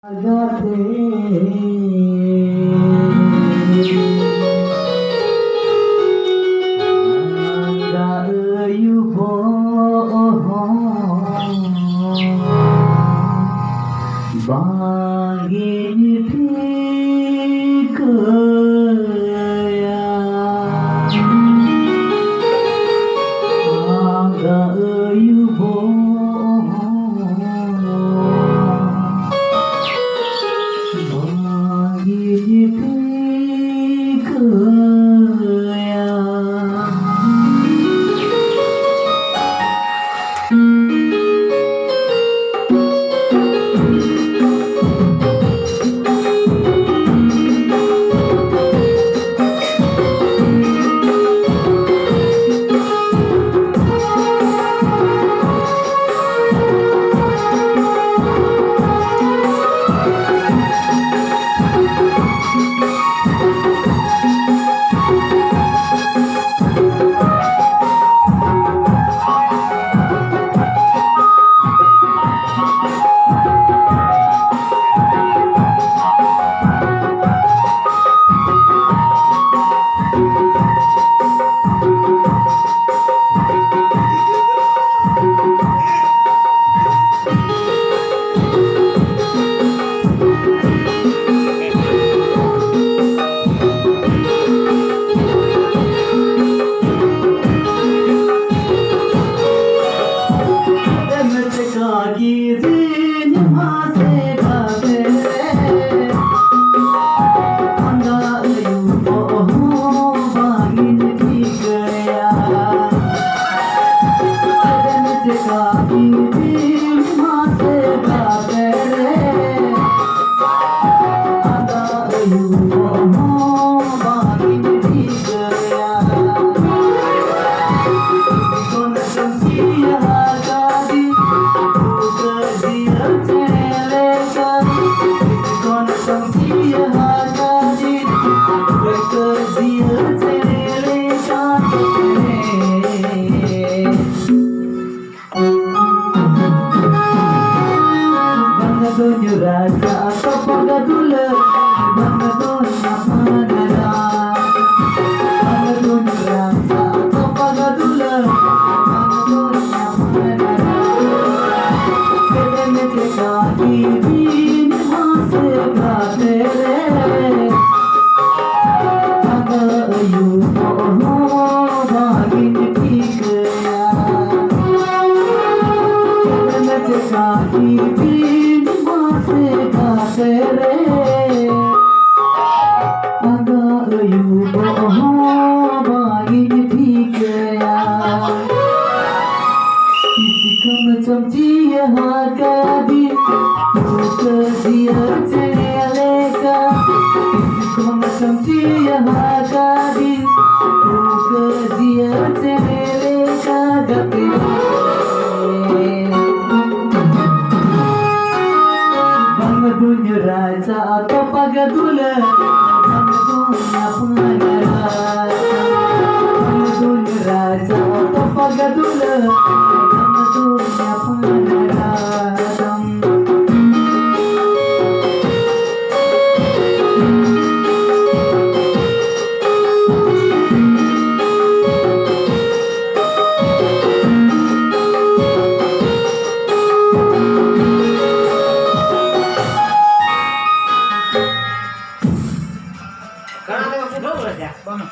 Agate Angayubo Bangin Pikaya Angayubo Rasa pagadula bangadonya panara bangadonya rasa pagadula bangadonya panara kedene te kaki din hase gaate re agayu ho bagin tikya kedene te kaki din Re agayu bagin tikya किसी को न समझिए हाँ कभी तू कर दिया चले का किसी को न समझिए हाँ कभी तू कर दिया चले का गपे bang dunya raja atau pagadula bang dunya panara bang dunya raja atau pagadula dunya panara Karena aku udah ya, bang.